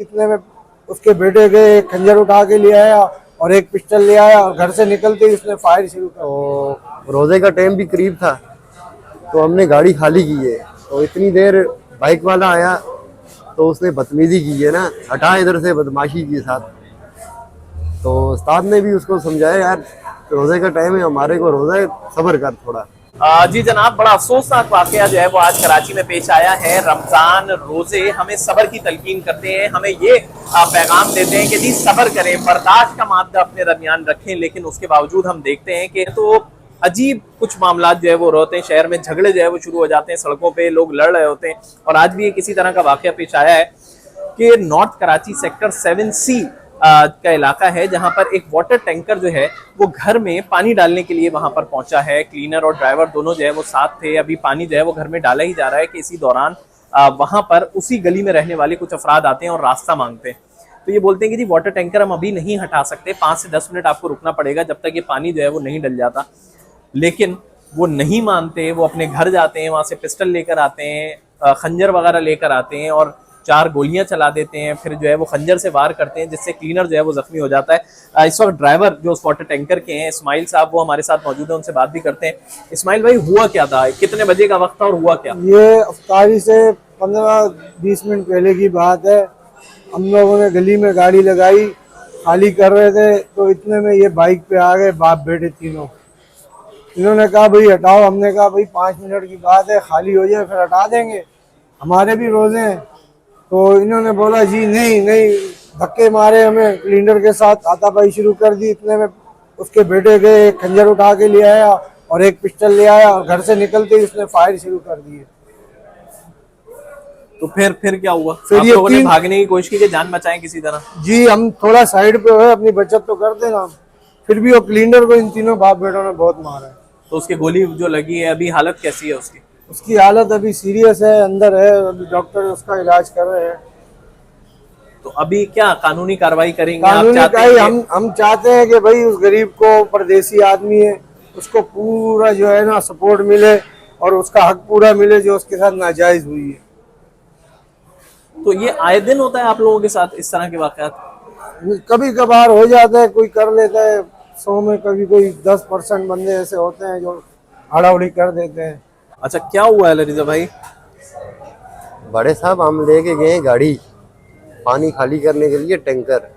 इतने में उसके बेटे गए, खंजर उठा के ले आया और एक पिस्टल ले आया और घर से निकलते ही उसने फायर शुरू कर। तो रोजे का टाइम भी करीब था, तो हमने गाड़ी खाली की है। तो इतनी देर बाइक वाला आया तो उसने बदतमीजी की है ना, हटा इधर से, बदमाशी के साथ। तो उस्ताद ने भी उसको समझाया, यार रोजे का टाइम है, हमारे को रोजा है, सब्र कर थोड़ा। जी जनाब, बड़ा अफसोसनाक वाकया जो है वो आज कराची में पेश आया है। रमजान रोजे हमें सब्र की तलकीन करते हैं, हमें ये पैगाम देते हैं कि जी सब्र करें, बर्दाश्त का मादा अपने दरमियान रखें। लेकिन उसके बावजूद हम देखते हैं कि तो अजीब कुछ मामला जो है वो होते हैं, शहर में झगड़े जो है वो शुरू हो जाते हैं, सड़कों पे लोग लड़ रहे होते हैं। और आज भी एक इसी तरह का वाकया पेश आया है कि नॉर्थ कराची सेक्टर 7C का इलाका है, जहां पर एक वाटर टैंकर जो है वो घर में पानी डालने के लिए वहां पर पहुंचा है। क्लीनर और ड्राइवर दोनों जो है वो साथ थे। अभी पानी जो है वो घर में डाला ही जा रहा है कि इसी दौरान वहां पर उसी गली में रहने वाले कुछ अफराद आते हैं और रास्ता मांगते हैं। तो ये बोलते हैं कि जी वाटर टैंकर हम अभी नहीं हटा सकते, 5 से 10 मिनट आपको रुकना पड़ेगा जब तक ये पानी जो है वो नहीं डल जाता। लेकिन वो नहीं मानते, वो अपने घर जाते हैं, वहां से पिस्टल लेकर आते हैं, खंजर वगैरह लेकर आते हैं और 4 गोलियां चला देते हैं। फिर जो है वो खंजर से वार करते हैं, जिससे क्लीनर जो है वो जख्मी हो जाता है। इस वक्त ड्राइवर जो उस वाटर टैंकर के हैं, इस्माइल साहब, वो हमारे साथ मौजूद है, उनसे बात भी करते हैं। इस्माइल भाई, हुआ क्या था, कितने बजे का वक्त था और हुआ क्या? ये अफ्तारी से 15-20 मिनट पहले की बात है। हम लोगों ने गली में गाड़ी लगाई, खाली कर रहे थे, तो इतने में ये बाइक पे आ गए बाप बेटे तीनों। इन्होंने कहा भाई हटाओ, हमने कहा भाई 5 मिनट की बात है, खाली हो जाए फिर हटा देंगे, हमारे भी रोजे हैं। तो इन्होंने बोला जी नहीं नहीं, धक्के मारे हमें, क्लीनर के साथ हाथापाई शुरू कर दी। इतने में उसके बेटे गए, खंजर उठा के ले आया और एक पिस्टल ले आया और घर से निकलते ही उसने फायर शुरू कर दिए। तो फिर क्या हुआ? फिर आप ये लोगों ने भागने की कोशिश की कि जान बचाएं किसी तरह? जी हम थोड़ा साइड पे हुए, अपनी बचत तो करते ना। फिर भी वो क्लीनर को इन तीनों बाप बेटों ने बहुत मारा है। तो उसकी गोली जो लगी है, अभी हालत कैसी है उसकी? उसकी हालत अभी सीरियस है, अंदर है, अभी डॉक्टर उसका इलाज कर रहे हैं। तो अभी क्या कानूनी कार्रवाई करेंगे? कानूनी आप चाहते हैं हम चाहते हैं कि भाई उस गरीब को, परदेसी आदमी है, उसको पूरा जो है ना सपोर्ट मिले और उसका हक पूरा मिले जो उसके साथ नाजायज हुई है। तो ये आए दिन होता है आप लोगों के साथ इस तरह के वाकयात? कभी कभार हो जाता है, कोई कर लेता है 100 में, कभी कोई 10% बंदे ऐसे होते हैं जो हड़ाउड़ी कर देते हैं। अच्छा, क्या हुआ है रिजा भाई? बड़े साहब, हम लेके गए गाड़ी पानी खाली करने के लिए, टैंकर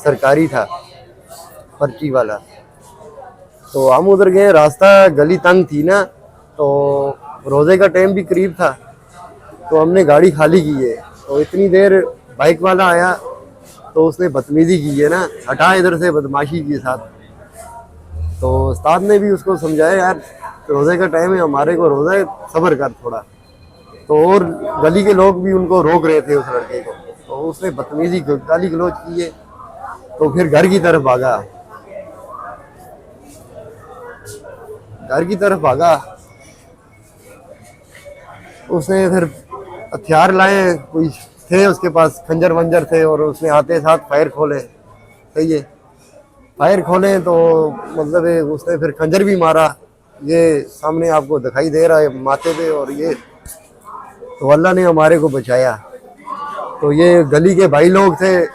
सरकारी था, पर्ची वाला। तो हम उधर गए, रास्ता गली तंग थी ना, तो रोजे का टाइम भी करीब था, तो हमने गाड़ी खाली की है। तो इतनी देर बाइक वाला आया तो उसने बदतमीजी की है ना, हटा इधर से, बदमाशी के साथ। तो उस्ताद ने भी उसको समझाया, यार रोजे का टाइम है, हमारे को रोजा है, सब्र कर थोड़ा। तो और गली के लोग भी उनको रोक रहे थे उस लड़के को, तो उसने बदतमीजी गाली गलौज की है। तो फिर घर की तरफ भागा, उसने फिर हथियार लाए, कोई थे उसके पास, खंजर वंजर थे, और उसने आते साथ फायर खोले। सही है, फायर खोले तो मतलब उसने फिर खंजर भी मारा, ये सामने आपको दिखाई दे रहा है माथे पे। और ये तो अल्लाह ने हमारे को बचाया। तो ये गली के भाई लोग थे,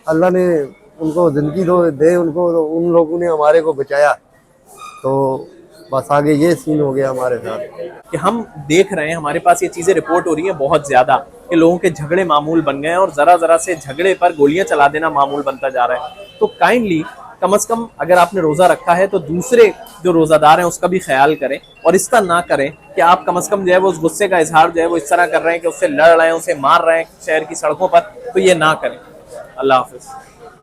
अल्लाह ने उनको जिंदगी दे उनको, तो उन लोगों ने हमारे को बचाया। तो बस आगे ये सीन हो गया हमारे साथ कि हम देख रहे हैं, हमारे पास ये चीजें रिपोर्ट हो रही हैं बहुत ज्यादा कि लोगों के झगड़े मामूल बन गए हैं और जरा जरा से झगड़े पर गोलियां चला देना मामूल बनता जा रहा है। तो काइंडली कम से कम अगर आपने रोजा रखा है तो दूसरे जो रोजादार हैं उसका भी ख्याल करें, और इस तरह ना करें कि आप कम से कम जो है वो उस गुस्से का इजहार जो है वो इस तरह कर रहे हैं कि उससे लड़ रहे हैं, उसे मार रहे हैं शहर की सड़कों पर। तो ये ना करें। अल्लाह हाफिज।